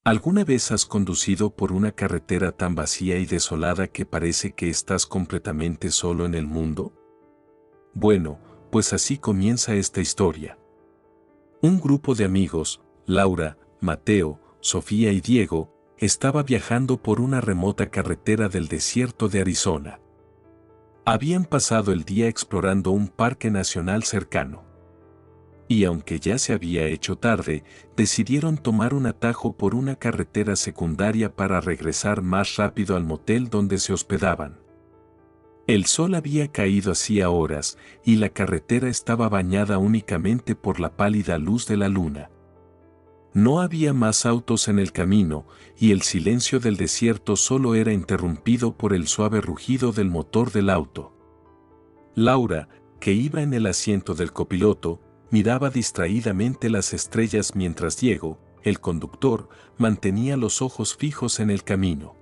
¿Alguna vez has conducido por una carretera tan vacía y desolada que parece que estás completamente solo en el mundo? Bueno, pues así comienza esta historia. Un grupo de amigos, Laura, Mateo, Sofía y Diego, estaba viajando por una remota carretera del desierto de Arizona. Habían pasado el día explorando un parque nacional cercano. Y aunque ya se había hecho tarde, decidieron tomar un atajo por una carretera secundaria para regresar más rápido al motel donde se hospedaban. El sol había caído hacía horas, y la carretera estaba bañada únicamente por la pálida luz de la luna. No había más autos en el camino, y el silencio del desierto solo era interrumpido por el suave rugido del motor del auto. Laura, que iba en el asiento del copiloto, miraba distraídamente las estrellas mientras Diego, el conductor, mantenía los ojos fijos en el camino.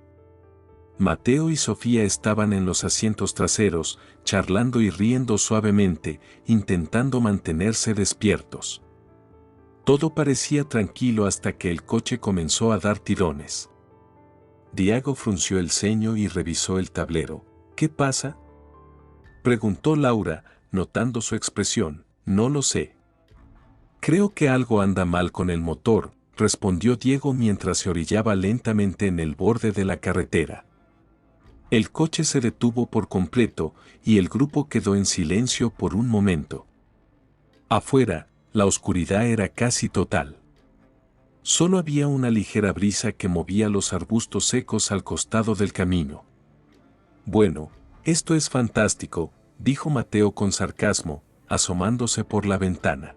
Mateo y Sofía estaban en los asientos traseros, charlando y riendo suavemente, intentando mantenerse despiertos. Todo parecía tranquilo hasta que el coche comenzó a dar tirones. Diego frunció el ceño y revisó el tablero. ¿Qué pasa?, preguntó Laura, notando su expresión. No lo sé. Creo que algo anda mal con el motor, respondió Diego mientras se orillaba lentamente en el borde de la carretera. El coche se detuvo por completo y el grupo quedó en silencio por un momento. Afuera, la oscuridad era casi total. Solo había una ligera brisa que movía los arbustos secos al costado del camino. Bueno, esto es fantástico, dijo Mateo con sarcasmo, asomándose por la ventana.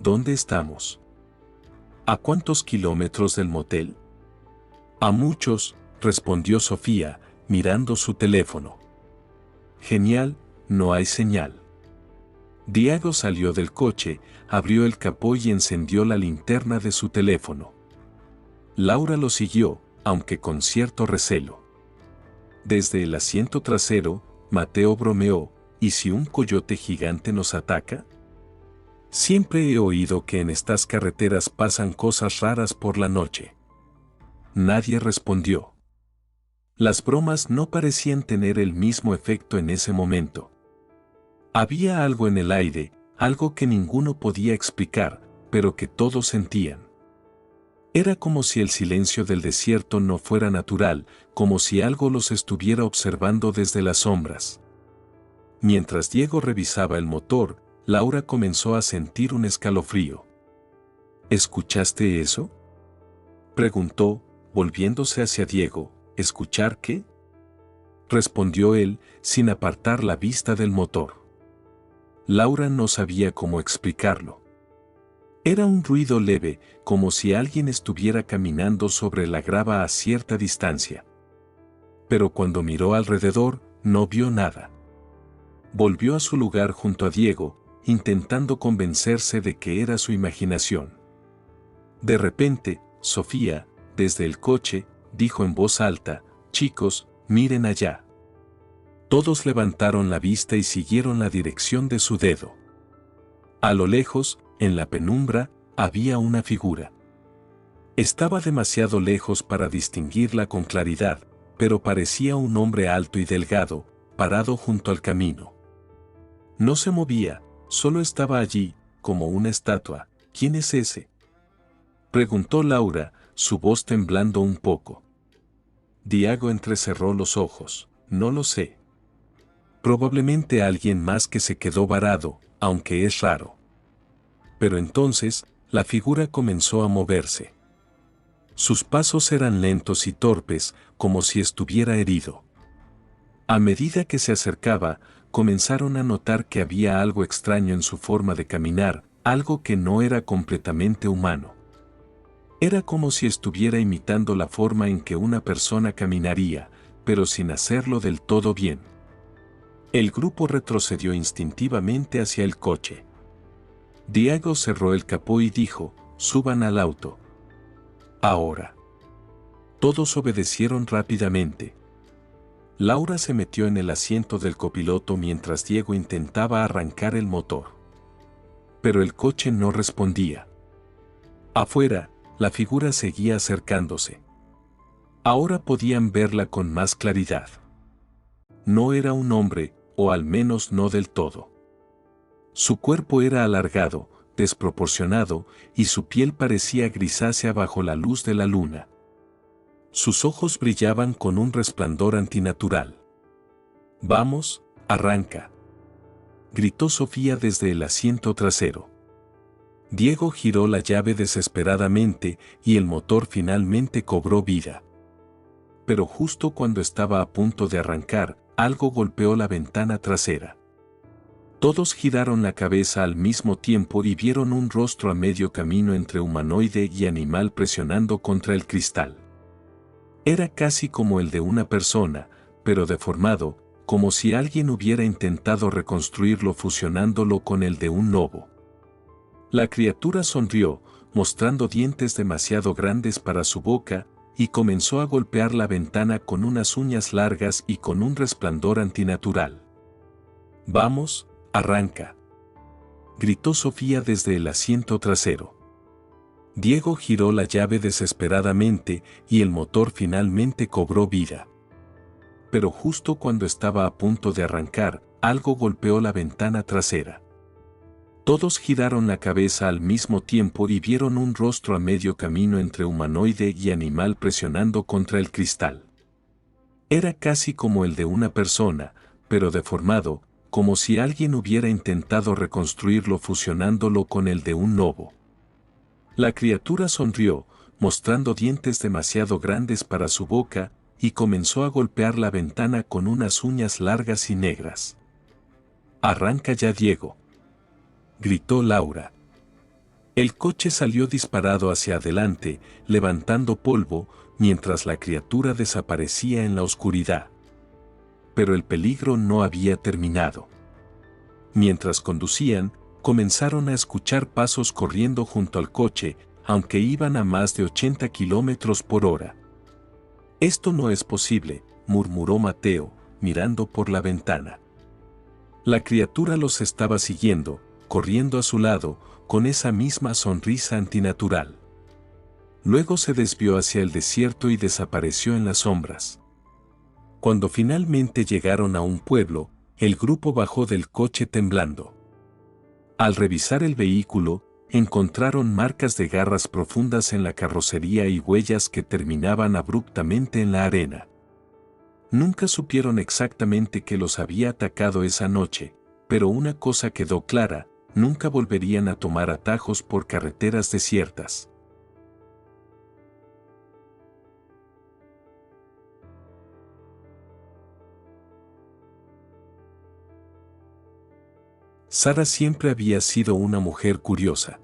¿Dónde estamos? ¿A cuántos kilómetros del motel? A muchos, respondió Sofía, mirando su teléfono. Genial, no hay señal. Diego salió del coche, abrió el capó y encendió la linterna de su teléfono. Laura lo siguió, aunque con cierto recelo. Desde el asiento trasero, Mateo bromeó, ¿y si un coyote gigante nos ataca? Siempre he oído que en estas carreteras pasan cosas raras por la noche. Nadie respondió. Las bromas no parecían tener el mismo efecto en ese momento. Había algo en el aire, algo que ninguno podía explicar, pero que todos sentían. Era como si el silencio del desierto no fuera natural, como si algo los estuviera observando desde las sombras. Mientras Diego revisaba el motor, Laura comenzó a sentir un escalofrío. ¿Escuchaste eso?, preguntó, volviéndose hacia Diego. ¿Escuchar qué?, respondió él, sin apartar la vista del motor. Laura no sabía cómo explicarlo. Era un ruido leve, como si alguien estuviera caminando sobre la grava a cierta distancia. Pero cuando miró alrededor, no vio nada. Volvió a su lugar junto a Diego, intentando convencerse de que era su imaginación. De repente, Sofía, desde el coche, dijo en voz alta, «Chicos, miren allá». Todos levantaron la vista y siguieron la dirección de su dedo. A lo lejos, en la penumbra, había una figura. Estaba demasiado lejos para distinguirla con claridad, pero parecía un hombre alto y delgado, parado junto al camino. No se movía, solo estaba allí, como una estatua. ¿Quién es ese?, preguntó Laura, su voz temblando un poco. Diego entrecerró los ojos. No lo sé. Probablemente alguien más que se quedó varado, aunque es raro. Pero entonces, la figura comenzó a moverse. Sus pasos eran lentos y torpes, como si estuviera herido. A medida que se acercaba, comenzaron a notar que había algo extraño en su forma de caminar, algo que no era completamente humano. Era como si estuviera imitando la forma en que una persona caminaría, pero sin hacerlo del todo bien. El grupo retrocedió instintivamente hacia el coche. Diego cerró el capó y dijo, «Suban al auto». Ahora. Todos obedecieron rápidamente. Laura se metió en el asiento del copiloto mientras Diego intentaba arrancar el motor. Pero el coche no respondía. Afuera, la figura seguía acercándose. Ahora podían verla con más claridad. No era un hombre, o al menos no del todo. Su cuerpo era alargado, desproporcionado, y su piel parecía grisácea bajo la luz de la luna. Sus ojos brillaban con un resplandor antinatural. «Vamos, arranca», gritó Sofía desde el asiento trasero. Diego giró la llave desesperadamente y el motor finalmente cobró vida. Pero justo cuando estaba a punto de arrancar, algo golpeó la ventana trasera. Todos giraron la cabeza al mismo tiempo y vieron un rostro a medio camino entre humanoide y animal presionando contra el cristal. Era casi como el de una persona, pero deformado, como si alguien hubiera intentado reconstruirlo fusionándolo con el de un lobo. La criatura sonrió, mostrando dientes demasiado grandes para su boca, y comenzó a golpear la ventana con unas uñas largas y con un resplandor antinatural. «Vamos, arranca», gritó Sofía desde el asiento trasero. Diego giró la llave desesperadamente y el motor finalmente cobró vida. Pero justo cuando estaba a punto de arrancar, algo golpeó la ventana trasera. Todos giraron la cabeza al mismo tiempo y vieron un rostro a medio camino entre humanoide y animal presionando contra el cristal. Era casi como el de una persona, pero deformado, como si alguien hubiera intentado reconstruirlo fusionándolo con el de un lobo. La criatura sonrió, mostrando dientes demasiado grandes para su boca, y comenzó a golpear la ventana con unas uñas largas y negras. «Arranca ya, Diego», gritó Laura. El coche salió disparado hacia adelante, levantando polvo, mientras la criatura desaparecía en la oscuridad. Pero el peligro no había terminado. Mientras conducían, comenzaron a escuchar pasos corriendo junto al coche, aunque iban a más de 80 kilómetros por hora. «Esto no es posible», murmuró Mateo, mirando por la ventana. La criatura los estaba siguiendo, corriendo a su lado, con esa misma sonrisa antinatural. Luego se desvió hacia el desierto y desapareció en las sombras. Cuando finalmente llegaron a un pueblo, el grupo bajó del coche temblando. Al revisar el vehículo, encontraron marcas de garras profundas en la carrocería y huellas que terminaban abruptamente en la arena. Nunca supieron exactamente qué los había atacado esa noche, pero una cosa quedó clara: nunca volverían a tomar atajos por carreteras desiertas. Sara siempre había sido una mujer curiosa.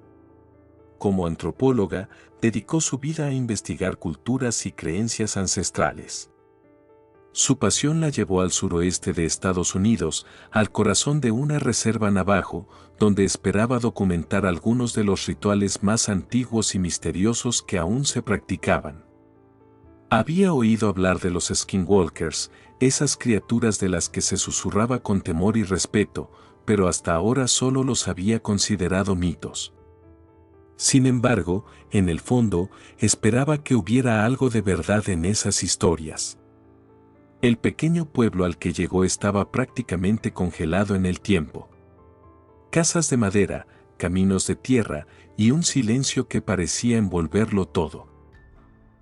Como antropóloga, dedicó su vida a investigar culturas y creencias ancestrales. Su pasión la llevó al suroeste de Estados Unidos, al corazón de una reserva navajo, donde esperaba documentar algunos de los rituales más antiguos y misteriosos que aún se practicaban. Había oído hablar de los skinwalkers, esas criaturas de las que se susurraba con temor y respeto, pero hasta ahora solo los había considerado mitos. Sin embargo, en el fondo, esperaba que hubiera algo de verdad en esas historias. El pequeño pueblo al que llegó estaba prácticamente congelado en el tiempo. Casas de madera, caminos de tierra y un silencio que parecía envolverlo todo.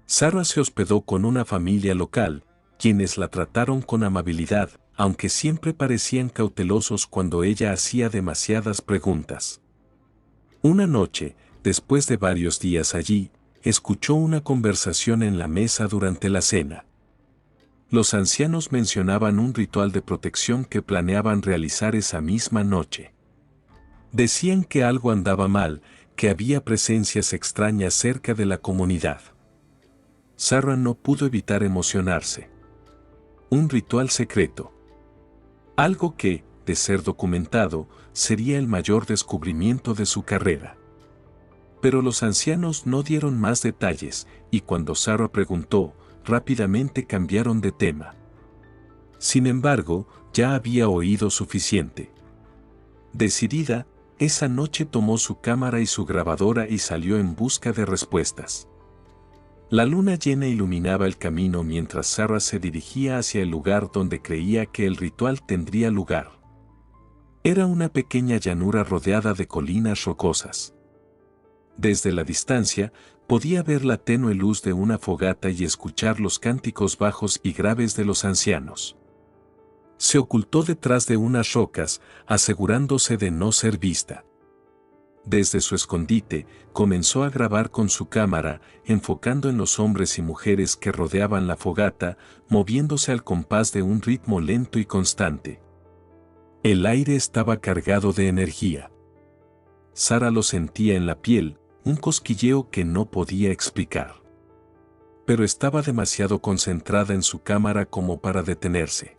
Sara se hospedó con una familia local, quienes la trataron con amabilidad, aunque siempre parecían cautelosos cuando ella hacía demasiadas preguntas. Una noche, después de varios días allí, escuchó una conversación en la mesa durante la cena. Los ancianos mencionaban un ritual de protección que planeaban realizar esa misma noche. Decían que algo andaba mal, que había presencias extrañas cerca de la comunidad. Sara no pudo evitar emocionarse. Un ritual secreto. Algo que, de ser documentado, sería el mayor descubrimiento de su carrera. Pero los ancianos no dieron más detalles, y cuando Sara preguntó, rápidamente cambiaron de tema. Sin embargo, ya había oído suficiente. Decidida, Esa noche tomó su cámara y su grabadora y salió en busca de respuestas. La luna llena iluminaba el camino mientras Sarah se dirigía hacia el lugar donde creía que el ritual tendría lugar. Era una pequeña llanura rodeada de colinas rocosas. Desde la distancia, podía ver la tenue luz de una fogata y escuchar los cánticos bajos y graves de los ancianos. Se ocultó detrás de unas rocas, asegurándose de no ser vista. Desde su escondite, comenzó a grabar con su cámara, enfocando en los hombres y mujeres que rodeaban la fogata, moviéndose al compás de un ritmo lento y constante. El aire estaba cargado de energía. Sarah lo sentía en la piel, un cosquilleo que no podía explicar. Pero estaba demasiado concentrada en su cámara como para detenerse.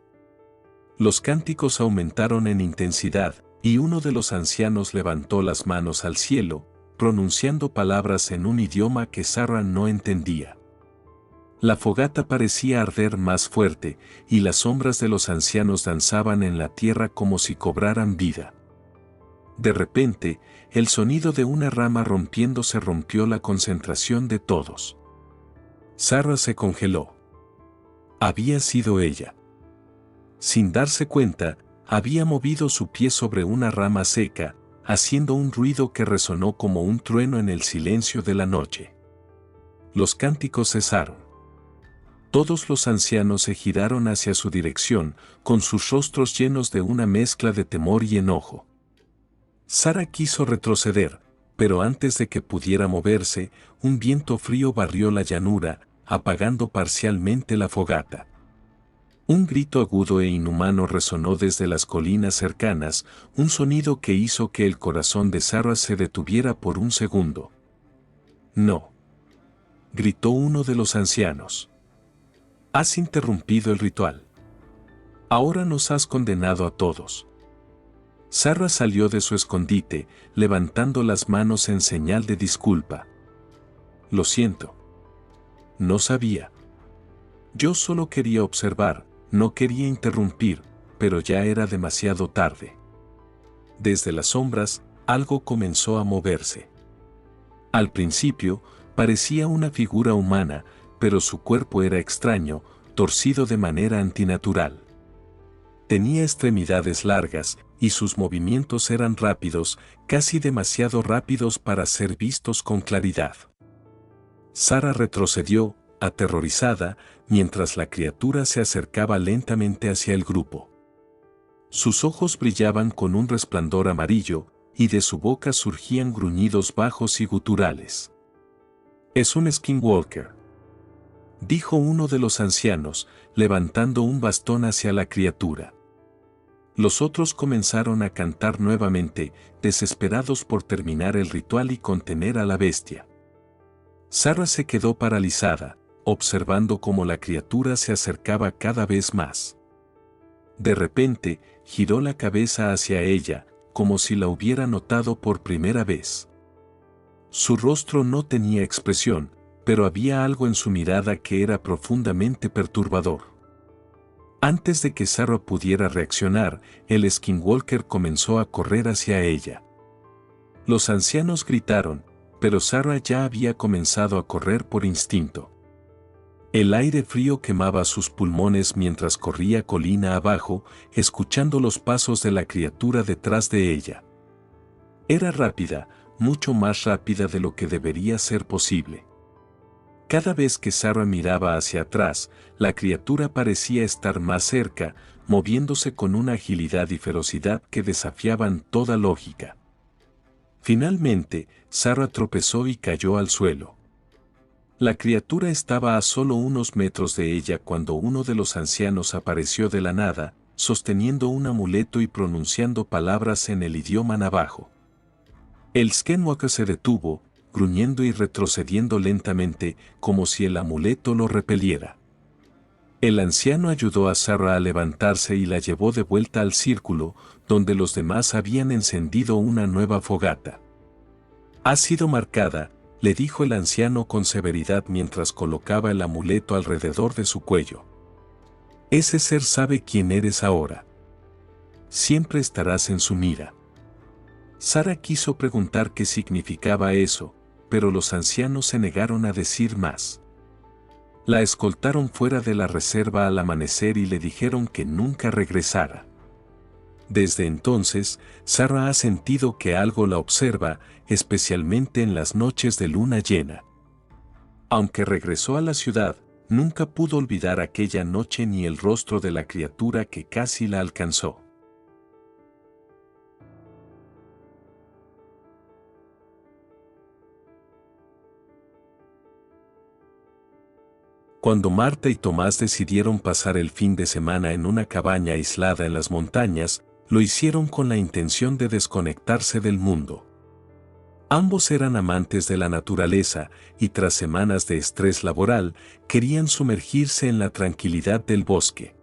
Los cánticos aumentaron en intensidad, y uno de los ancianos levantó las manos al cielo, pronunciando palabras en un idioma que Sarah no entendía. La fogata parecía arder más fuerte, y las sombras de los ancianos danzaban en la tierra como si cobraran vida. De repente, el sonido de una rama rompiéndose rompió la concentración de todos. Sarah se congeló. Había sido ella. Sin darse cuenta, había movido su pie sobre una rama seca, haciendo un ruido que resonó como un trueno en el silencio de la noche. Los cánticos cesaron. Todos los ancianos se giraron hacia su dirección, con sus rostros llenos de una mezcla de temor y enojo. Sarah quiso retroceder, pero antes de que pudiera moverse, un viento frío barrió la llanura, apagando parcialmente la fogata. Un grito agudo e inhumano resonó desde las colinas cercanas, un sonido que hizo que el corazón de Sarah se detuviera por un segundo. «No», gritó uno de los ancianos. «Has interrumpido el ritual. Ahora nos has condenado a todos». Sarah salió de su escondite, levantando las manos en señal de disculpa. «Lo siento. No sabía. Yo solo quería observar, no quería interrumpir, pero ya era demasiado tarde». Desde las sombras, algo comenzó a moverse. Al principio, parecía una figura humana, pero su cuerpo era extraño, torcido de manera antinatural. Tenía extremidades largas, y sus movimientos eran rápidos, casi demasiado rápidos para ser vistos con claridad. Sarah retrocedió, aterrorizada, mientras la criatura se acercaba lentamente hacia el grupo. Sus ojos brillaban con un resplandor amarillo, y de su boca surgían gruñidos bajos y guturales. «Es un skinwalker», dijo uno de los ancianos, levantando un bastón hacia la criatura. Los otros comenzaron a cantar nuevamente, desesperados por terminar el ritual y contener a la bestia. Sarah se quedó paralizada, observando cómo la criatura se acercaba cada vez más. De repente, giró la cabeza hacia ella, como si la hubiera notado por primera vez. Su rostro no tenía expresión, pero había algo en su mirada que era profundamente perturbador. Antes de que Sarah pudiera reaccionar, el skinwalker comenzó a correr hacia ella. Los ancianos gritaron, pero Sarah ya había comenzado a correr por instinto. El aire frío quemaba sus pulmones mientras corría colina abajo, escuchando los pasos de la criatura detrás de ella. Era rápida, mucho más rápida de lo que debería ser posible. Cada vez que Sarah miraba hacia atrás, la criatura parecía estar más cerca, moviéndose con una agilidad y ferocidad que desafiaban toda lógica. Finalmente, Sarah tropezó y cayó al suelo. La criatura estaba a solo unos metros de ella cuando uno de los ancianos apareció de la nada, sosteniendo un amuleto y pronunciando palabras en el idioma navajo. El skinwalker se detuvo, gruñendo y retrocediendo lentamente, como si el amuleto lo repeliera. El anciano ayudó a Sarah a levantarse y la llevó de vuelta al círculo, donde los demás habían encendido una nueva fogata. «Ha sido marcada», le dijo el anciano con severidad mientras colocaba el amuleto alrededor de su cuello. «Ese ser sabe quién eres ahora. Siempre estarás en su mira». Sara quiso preguntar qué significaba eso, pero los ancianos se negaron a decir más. La escoltaron fuera de la reserva al amanecer y le dijeron que nunca regresara. Desde entonces, Sara ha sentido que algo la observa, especialmente en las noches de luna llena. Aunque regresó a la ciudad, nunca pudo olvidar aquella noche ni el rostro de la criatura que casi la alcanzó. Cuando Marta y Tomás decidieron pasar el fin de semana en una cabaña aislada en las montañas, lo hicieron con la intención de desconectarse del mundo. Ambos eran amantes de la naturaleza y tras semanas de estrés laboral, querían sumergirse en la tranquilidad del bosque.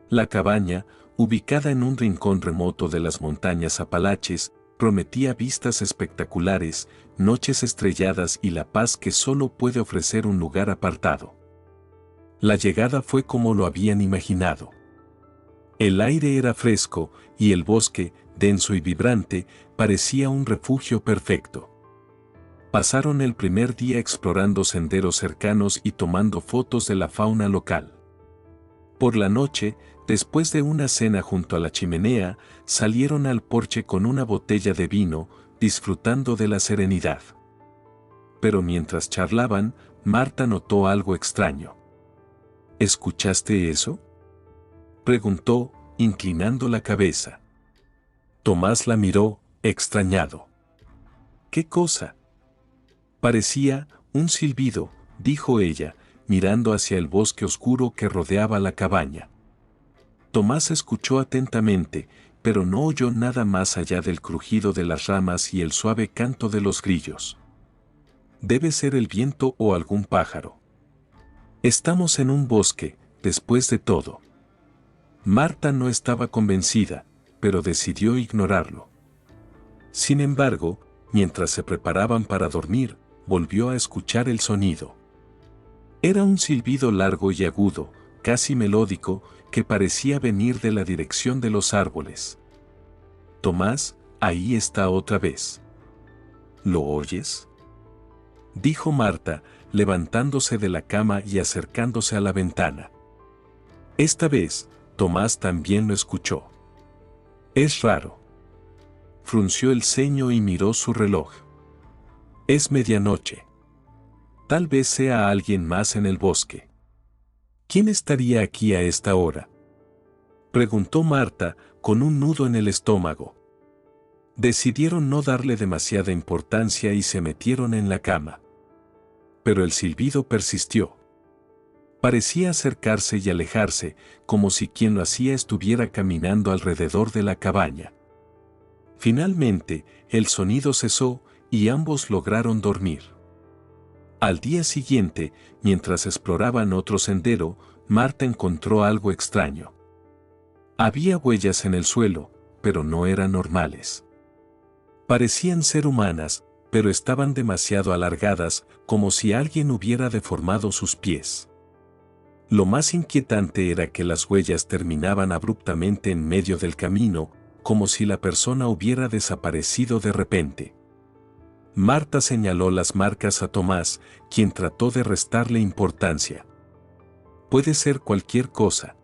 La cabaña, ubicada en un rincón remoto de las montañas Apalaches, prometía vistas espectaculares, noches estrelladas y la paz que solo puede ofrecer un lugar apartado. La llegada fue como lo habían imaginado. El aire era fresco y el bosque, denso y vibrante, parecía un refugio perfecto. Pasaron el primer día explorando senderos cercanos y tomando fotos de la fauna local. Por la noche, después de una cena junto a la chimenea, salieron al porche con una botella de vino, disfrutando de la serenidad. Pero mientras charlaban, Marta notó algo extraño. ¿Escuchaste eso?, preguntó, inclinando la cabeza. Tomás la miró, extrañado. ¿Qué cosa? Parecía un silbido, dijo ella, mirando hacia el bosque oscuro que rodeaba la cabaña. Tomás escuchó atentamente, pero no oyó nada más allá del crujido de las ramas y el suave canto de los grillos. Debe ser el viento o algún pájaro. Estamos en un bosque, después de todo. Marta no estaba convencida, pero decidió ignorarlo. Sin embargo, mientras se preparaban para dormir, volvió a escuchar el sonido. Era un silbido largo y agudo, casi melódico, que parecía venir de la dirección de los árboles. Tomás, ahí está otra vez. ¿Lo oyes?, dijo Marta, levantándose de la cama y acercándose a la ventana. Esta vez, Tomás también lo escuchó. Es raro. Frunció el ceño y miró su reloj. Es medianoche. Tal vez sea alguien más en el bosque. ¿Quién estaría aquí a esta hora?, preguntó Marta, con un nudo en el estómago. Decidieron no darle demasiada importancia y se metieron en la cama. Pero el silbido persistió. Parecía acercarse y alejarse, como si quien lo hacía estuviera caminando alrededor de la cabaña. Finalmente, el sonido cesó y ambos lograron dormir. Al día siguiente, mientras exploraban otro sendero, Marta encontró algo extraño. Había huellas en el suelo, pero no eran normales. Parecían ser humanas, pero estaban demasiado alargadas, como si alguien hubiera deformado sus pies. Lo más inquietante era que las huellas terminaban abruptamente en medio del camino, como si la persona hubiera desaparecido de repente. Marta señaló las marcas a Tomás, quien trató de restarle importancia. Puede ser cualquier cosa.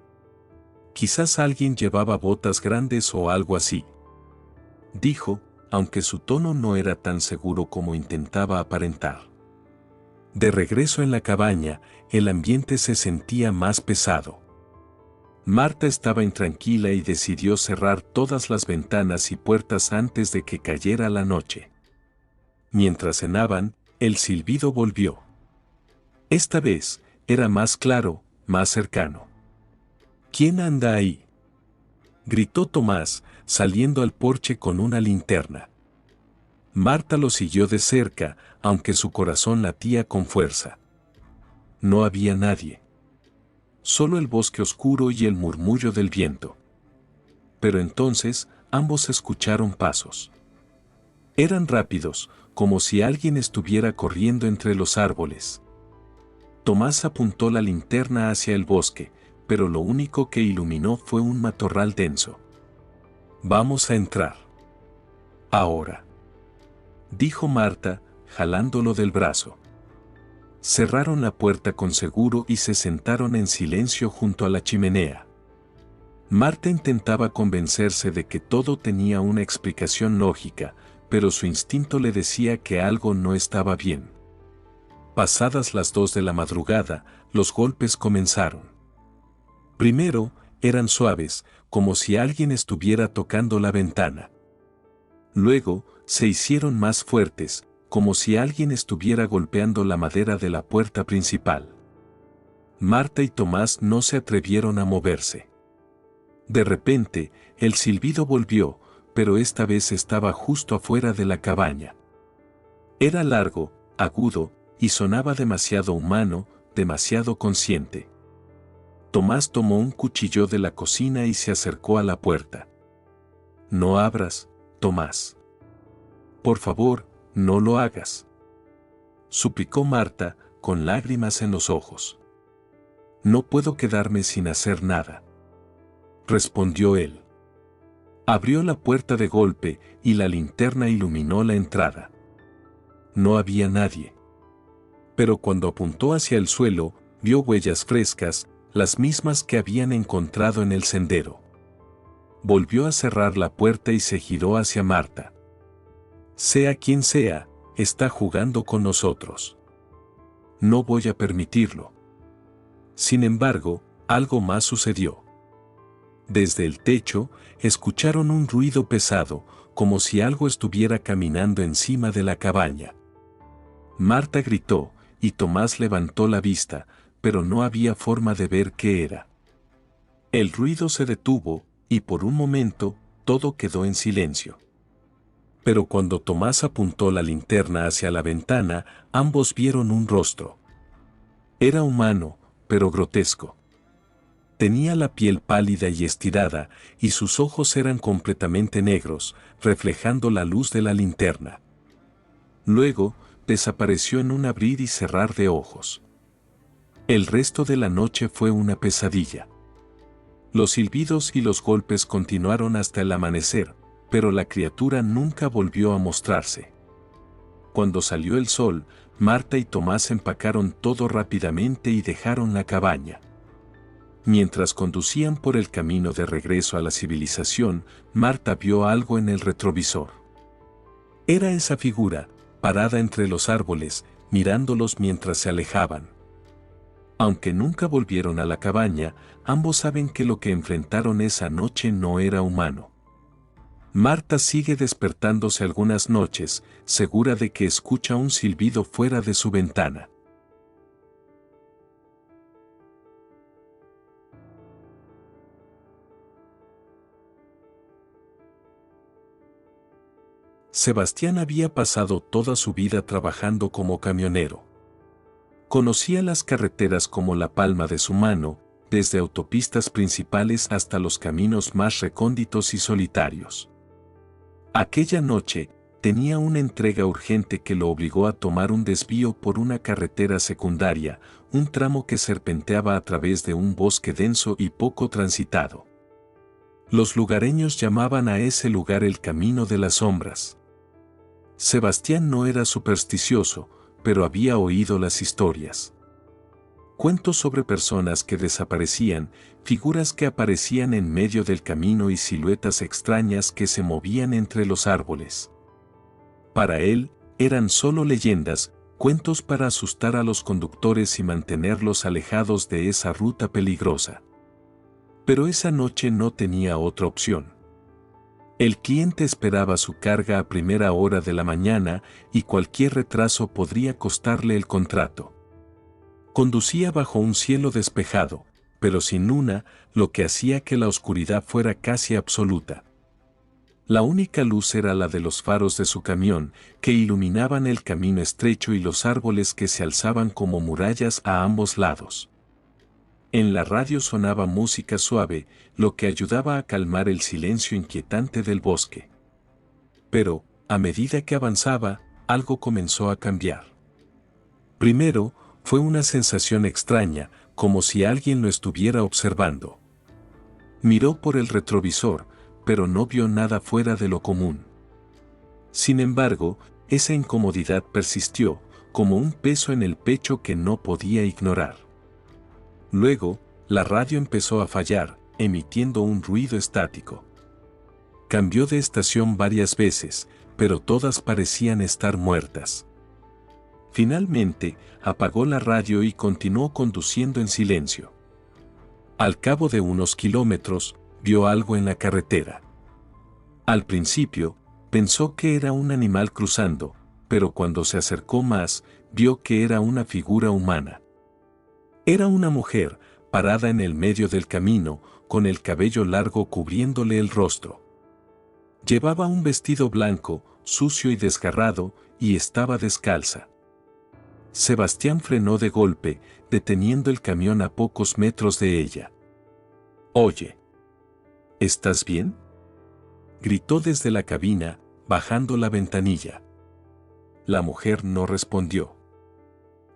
Quizás alguien llevaba botas grandes o algo así, dijo, aunque su tono no era tan seguro como intentaba aparentar. De regreso en la cabaña, el ambiente se sentía más pesado. Marta estaba intranquila y decidió cerrar todas las ventanas y puertas antes de que cayera la noche. Mientras cenaban, el silbido volvió. Esta vez, era más claro, más cercano. ¿Quién anda ahí?, gritó Tomás, saliendo al porche con una linterna. Marta lo siguió de cerca, aunque su corazón latía con fuerza. No había nadie. Solo el bosque oscuro y el murmullo del viento. Pero entonces, ambos escucharon pasos. Eran rápidos, como si alguien estuviera corriendo entre los árboles. Tomás apuntó la linterna hacia el bosque, pero lo único que iluminó fue un matorral denso. Vamos a entrar. Ahora, dijo Marta, jalándolo del brazo. Cerraron la puerta con seguro y se sentaron en silencio junto a la chimenea. Marta intentaba convencerse de que todo tenía una explicación lógica, pero su instinto le decía que algo no estaba bien. Pasadas las 2 de la madrugada, los golpes comenzaron. Primero, eran suaves, como si alguien estuviera tocando la ventana. Luego, se hicieron más fuertes, como si alguien estuviera golpeando la madera de la puerta principal. Marta y Tomás no se atrevieron a moverse. De repente, el silbido volvió, pero esta vez estaba justo afuera de la cabaña. Era largo, agudo, y sonaba demasiado humano, demasiado consciente. Tomás tomó un cuchillo de la cocina y se acercó a la puerta. «No abras, Tomás. Por favor, no lo hagas», suplicó Marta, con lágrimas en los ojos. «No puedo quedarme sin hacer nada», respondió él. Abrió la puerta de golpe y la linterna iluminó la entrada. No había nadie. Pero cuando apuntó hacia el suelo, vio huellas frescas, las mismas que habían encontrado en el sendero. Volvió a cerrar la puerta y se giró hacia Marta. «Sea quien sea, está jugando con nosotros. No voy a permitirlo». Sin embargo, algo más sucedió. Desde el techo, escucharon un ruido pesado, como si algo estuviera caminando encima de la cabaña. Marta gritó, y Tomás levantó la vista, pero no había forma de ver qué era. El ruido se detuvo, y por un momento, todo quedó en silencio. Pero cuando Tomás apuntó la linterna hacia la ventana, ambos vieron un rostro. Era humano, pero grotesco. Tenía la piel pálida y estirada, y sus ojos eran completamente negros, reflejando la luz de la linterna. Luego, desapareció en un abrir y cerrar de ojos. El resto de la noche fue una pesadilla. Los silbidos y los golpes continuaron hasta el amanecer, pero la criatura nunca volvió a mostrarse. Cuando salió el sol, Marta y Tomás empacaron todo rápidamente y dejaron la cabaña. Mientras conducían por el camino de regreso a la civilización, Marta vio algo en el retrovisor. Era esa figura, parada entre los árboles, mirándolos mientras se alejaban. Aunque nunca volvieron a la cabaña, ambos saben que lo que enfrentaron esa noche no era humano. Marta sigue despertándose algunas noches, segura de que escucha un silbido fuera de su ventana. Sebastián había pasado toda su vida trabajando como camionero. Conocía las carreteras como la palma de su mano, desde autopistas principales hasta los caminos más recónditos y solitarios. Aquella noche, tenía una entrega urgente que lo obligó a tomar un desvío por una carretera secundaria, un tramo que serpenteaba a través de un bosque denso y poco transitado. Los lugareños llamaban a ese lugar el Camino de las Sombras. Sebastián no era supersticioso, pero había oído las historias. Cuentos sobre personas que desaparecían, figuras que aparecían en medio del camino y siluetas extrañas que se movían entre los árboles. Para él, eran solo leyendas, cuentos para asustar a los conductores y mantenerlos alejados de esa ruta peligrosa. Pero esa noche no tenía otra opción. El cliente esperaba su carga a primera hora de la mañana y cualquier retraso podría costarle el contrato. Conducía bajo un cielo despejado, pero sin luna, lo que hacía que la oscuridad fuera casi absoluta. La única luz era la de los faros de su camión, que iluminaban el camino estrecho y los árboles que se alzaban como murallas a ambos lados. En la radio sonaba música suave, lo que ayudaba a calmar el silencio inquietante del bosque. Pero, a medida que avanzaba, algo comenzó a cambiar. Primero, fue una sensación extraña, como si alguien lo estuviera observando. Miró por el retrovisor, pero no vio nada fuera de lo común. Sin embargo, esa incomodidad persistió, como un peso en el pecho que no podía ignorar. Luego, la radio empezó a fallar, emitiendo un ruido estático. Cambió de estación varias veces, pero todas parecían estar muertas. Finalmente, apagó la radio y continuó conduciendo en silencio. Al cabo de unos kilómetros, vio algo en la carretera. Al principio, pensó que era un animal cruzando, pero cuando se acercó más, vio que era una figura humana. Era una mujer, parada en el medio del camino, con el cabello largo cubriéndole el rostro. Llevaba un vestido blanco, sucio y desgarrado, y estaba descalza. Sebastián frenó de golpe, deteniendo el camión a pocos metros de ella. «Oye, ¿estás bien?», gritó desde la cabina, bajando la ventanilla. La mujer no respondió.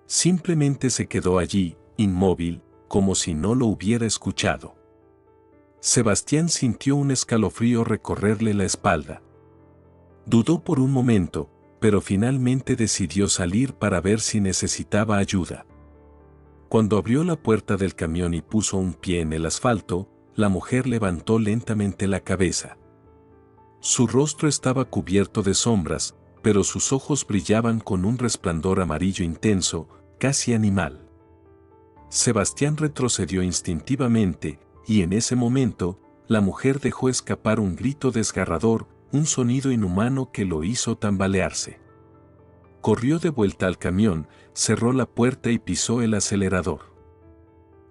Simplemente se quedó allí, inmóvil, como si no lo hubiera escuchado. Sebastián sintió un escalofrío recorrerle la espalda. Dudó por un momento, pero finalmente decidió salir para ver si necesitaba ayuda. Cuando abrió la puerta del camión y puso un pie en el asfalto, la mujer levantó lentamente la cabeza. Su rostro estaba cubierto de sombras, pero sus ojos brillaban con un resplandor amarillo intenso, casi animal. Sebastián retrocedió instintivamente, y en ese momento, la mujer dejó escapar un grito desgarrador, un sonido inhumano que lo hizo tambalearse. Corrió de vuelta al camión, cerró la puerta y pisó el acelerador.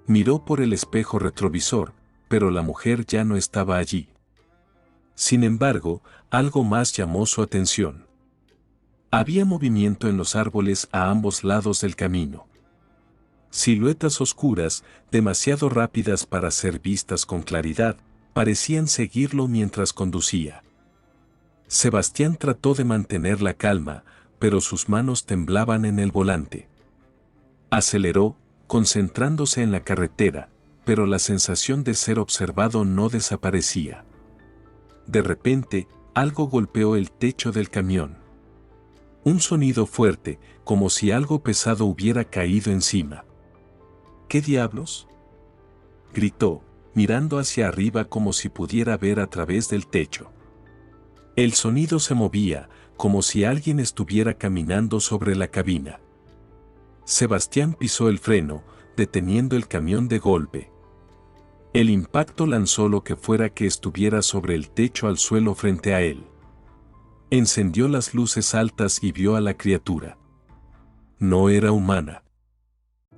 Miró por el espejo retrovisor, pero la mujer ya no estaba allí. Sin embargo, algo más llamó su atención. Había movimiento en los árboles a ambos lados del camino. Siluetas oscuras, demasiado rápidas para ser vistas con claridad, parecían seguirlo mientras conducía. Sebastián trató de mantener la calma, pero sus manos temblaban en el volante. Aceleró, concentrándose en la carretera, pero la sensación de ser observado no desaparecía. De repente, algo golpeó el techo del camión. Un sonido fuerte, como si algo pesado hubiera caído encima. ¿Qué diablos?, gritó, mirando hacia arriba como si pudiera ver a través del techo. El sonido se movía, como si alguien estuviera caminando sobre la cabina. Sebastián pisó el freno, deteniendo el camión de golpe. El impacto lanzó lo que fuera que estuviera sobre el techo al suelo frente a él. Encendió las luces altas y vio a la criatura. No era humana.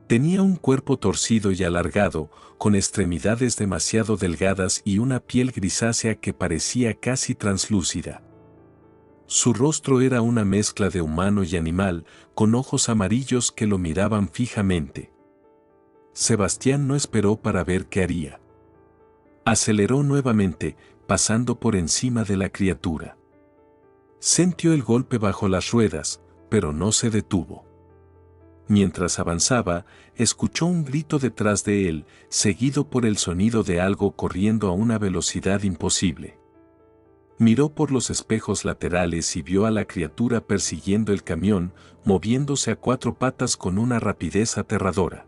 Tenía un cuerpo torcido y alargado, con extremidades demasiado delgadas y una piel grisácea que parecía casi translúcida. Su rostro era una mezcla de humano y animal, con ojos amarillos que lo miraban fijamente. Sebastián no esperó para ver qué haría. Aceleró nuevamente, pasando por encima de la criatura. Sintió el golpe bajo las ruedas, pero no se detuvo. Mientras avanzaba, escuchó un grito detrás de él, seguido por el sonido de algo corriendo a una velocidad imposible. Miró por los espejos laterales y vio a la criatura persiguiendo el camión, moviéndose a cuatro patas con una rapidez aterradora.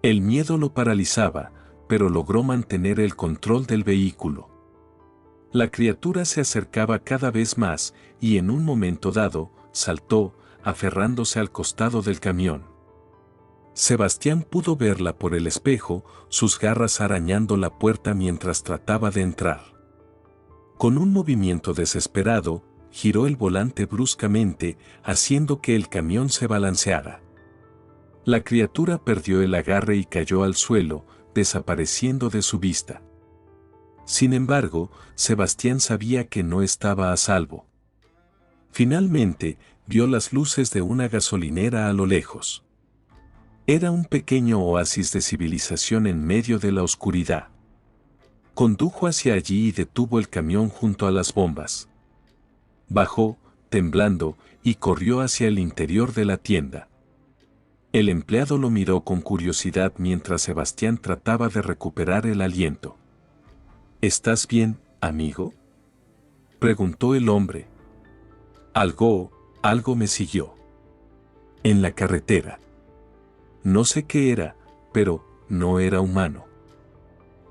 El miedo lo paralizaba, pero logró mantener el control del vehículo. La criatura se acercaba cada vez más, y en un momento dado, saltó, aferrándose al costado del camión. Sebastián pudo verla por el espejo, sus garras arañando la puerta mientras trataba de entrar. Con un movimiento desesperado, giró el volante bruscamente, haciendo que el camión se balanceara. La criatura perdió el agarre y cayó al suelo, desapareciendo de su vista. Sin embargo, Sebastián sabía que no estaba a salvo. Finalmente, vio las luces de una gasolinera a lo lejos. Era un pequeño oasis de civilización en medio de la oscuridad. Condujo hacia allí y detuvo el camión junto a las bombas. Bajó, temblando, y corrió hacia el interior de la tienda. El empleado lo miró con curiosidad mientras Sebastián trataba de recuperar el aliento. «¿Estás bien, amigo?», preguntó el hombre. Algo me siguió. En la carretera. No sé qué era, pero no era humano.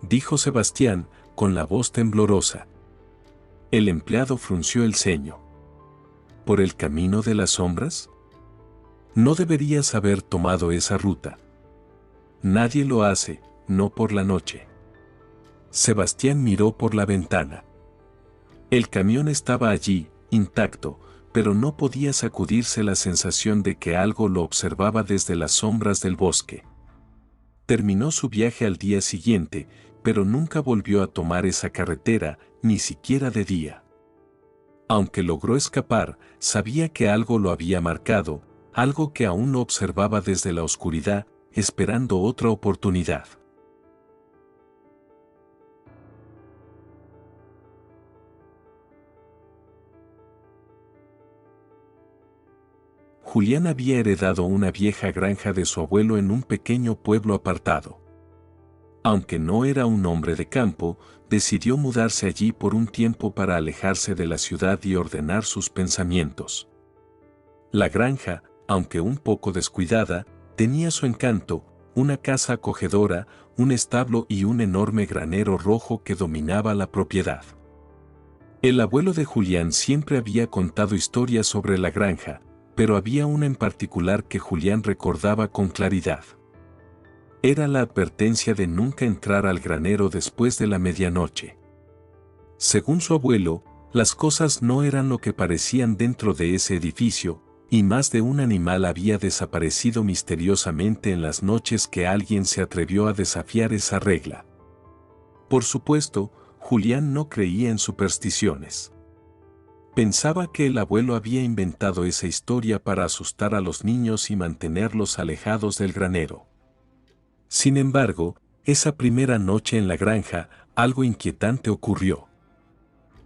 Dijo Sebastián, con la voz temblorosa. El empleado frunció el ceño. ¿Por el camino de las sombras? No deberías haber tomado esa ruta. Nadie lo hace, no por la noche. Sebastián miró por la ventana. El camión estaba allí, intacto, pero no podía sacudirse la sensación de que algo lo observaba desde las sombras del bosque. Terminó su viaje al día siguiente, pero nunca volvió a tomar esa carretera, ni siquiera de día. Aunque logró escapar, sabía que algo lo había marcado, algo que aún lo observaba desde la oscuridad, esperando otra oportunidad. Julián había heredado una vieja granja de su abuelo en un pequeño pueblo apartado. Aunque no era un hombre de campo, decidió mudarse allí por un tiempo para alejarse de la ciudad y ordenar sus pensamientos. La granja, aunque un poco descuidada, tenía su encanto, una casa acogedora, un establo y un enorme granero rojo que dominaba la propiedad. El abuelo de Julián siempre había contado historias sobre la granja, pero había una en particular que Julián recordaba con claridad. Era la advertencia de nunca entrar al granero después de la medianoche. Según su abuelo, las cosas no eran lo que parecían dentro de ese edificio, y más de un animal había desaparecido misteriosamente en las noches que alguien se atrevió a desafiar esa regla. Por supuesto, Julián no creía en supersticiones. Pensaba que el abuelo había inventado esa historia para asustar a los niños y mantenerlos alejados del granero. Sin embargo, esa primera noche en la granja, algo inquietante ocurrió.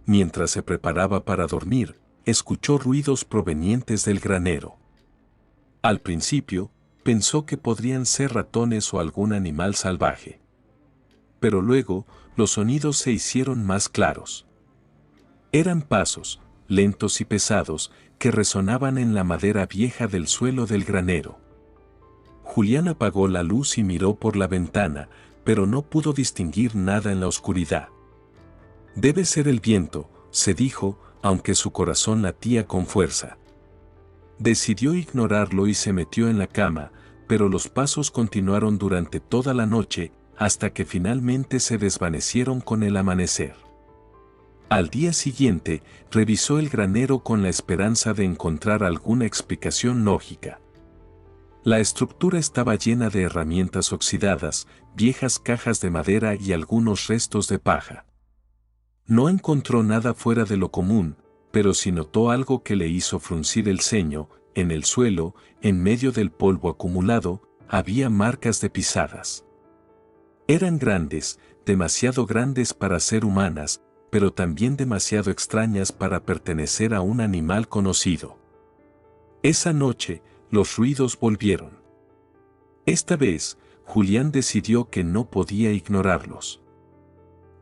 Mientras se preparaba para dormir, escuchó ruidos provenientes del granero. Al principio, pensó que podrían ser ratones o algún animal salvaje. Pero luego, los sonidos se hicieron más claros. Eran pasos, lentos y pesados, que resonaban en la madera vieja del suelo del granero. Julián apagó la luz y miró por la ventana, pero no pudo distinguir nada en la oscuridad. Debe ser el viento, se dijo, aunque su corazón latía con fuerza. Decidió ignorarlo y se metió en la cama, pero los pasos continuaron durante toda la noche, hasta que finalmente se desvanecieron con el amanecer. Al día siguiente, revisó el granero con la esperanza de encontrar alguna explicación lógica. La estructura estaba llena de herramientas oxidadas, viejas cajas de madera y algunos restos de paja. No encontró nada fuera de lo común, pero sí notó algo que le hizo fruncir el ceño. En el suelo, en medio del polvo acumulado, había marcas de pisadas. Eran grandes, demasiado grandes para ser humanas, pero también demasiado extrañas para pertenecer a un animal conocido. Esa noche, los ruidos volvieron. Esta vez, Julián decidió que no podía ignorarlos.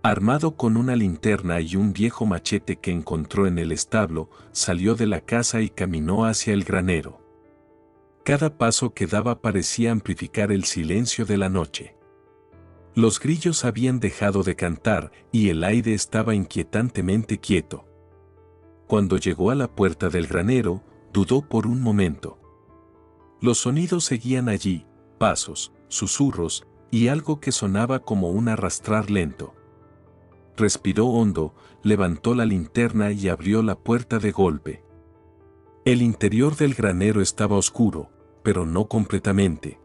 Armado con una linterna y un viejo machete que encontró en el establo, salió de la casa y caminó hacia el granero. Cada paso que daba parecía amplificar el silencio de la noche. Los grillos habían dejado de cantar y el aire estaba inquietantemente quieto. Cuando llegó a la puerta del granero, dudó por un momento. Los sonidos seguían allí, pasos, susurros y algo que sonaba como un arrastrar lento. Respiró hondo, levantó la linterna y abrió la puerta de golpe. El interior del granero estaba oscuro, pero no completamente.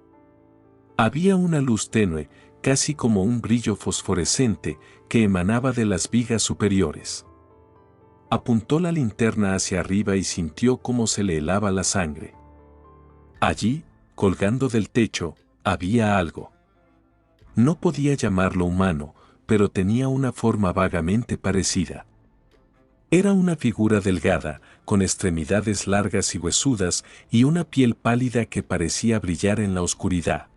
Había una luz tenue, casi como un brillo fosforescente, que emanaba de las vigas superiores. Apuntó la linterna hacia arriba y sintió cómo se le helaba la sangre. Allí, colgando del techo, había algo. No podía llamarlo humano, pero tenía una forma vagamente parecida. Era una figura delgada, con extremidades largas y huesudas, y una piel pálida que parecía brillar en la oscuridad.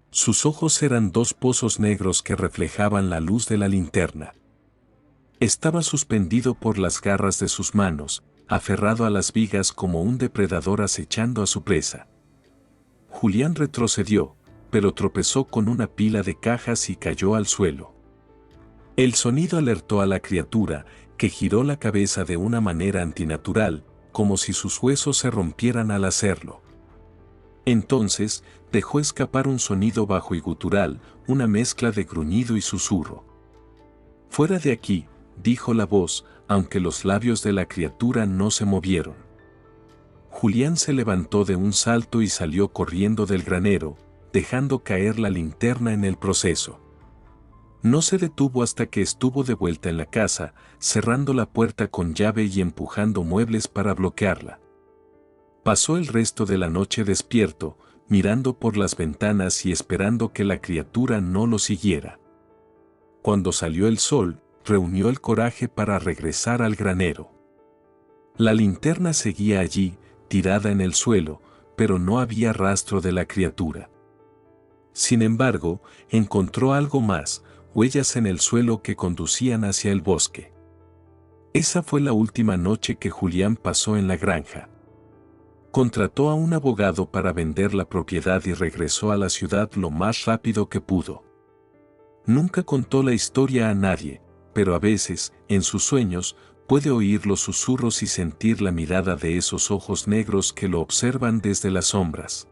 Sus ojos eran dos pozos negros que reflejaban la luz de la linterna. Estaba suspendido por las garras de sus manos, aferrado a las vigas como un depredador acechando a su presa. Julián retrocedió, pero tropezó con una pila de cajas y cayó al suelo. El sonido alertó a la criatura, que giró la cabeza de una manera antinatural, como si sus huesos se rompieran al hacerlo. Entonces, dejó escapar un sonido bajo y gutural, una mezcla de gruñido y susurro. «Fuera de aquí», dijo la voz, aunque los labios de la criatura no se movieron. Julián se levantó de un salto y salió corriendo del granero, dejando caer la linterna en el proceso. No se detuvo hasta que estuvo de vuelta en la casa, cerrando la puerta con llave y empujando muebles para bloquearla. Pasó el resto de la noche despierto, mirando por las ventanas y esperando que la criatura no lo siguiera. Cuando salió el sol, reunió el coraje para regresar al granero. La linterna seguía allí, tirada en el suelo, pero no había rastro de la criatura. Sin embargo, encontró algo más, huellas en el suelo que conducían hacia el bosque. Esa fue la última noche que Julián pasó en la granja. Contrató a un abogado para vender la propiedad y regresó a la ciudad lo más rápido que pudo. Nunca contó la historia a nadie, pero a veces, en sus sueños, puede oír los susurros y sentir la mirada de esos ojos negros que lo observan desde las sombras.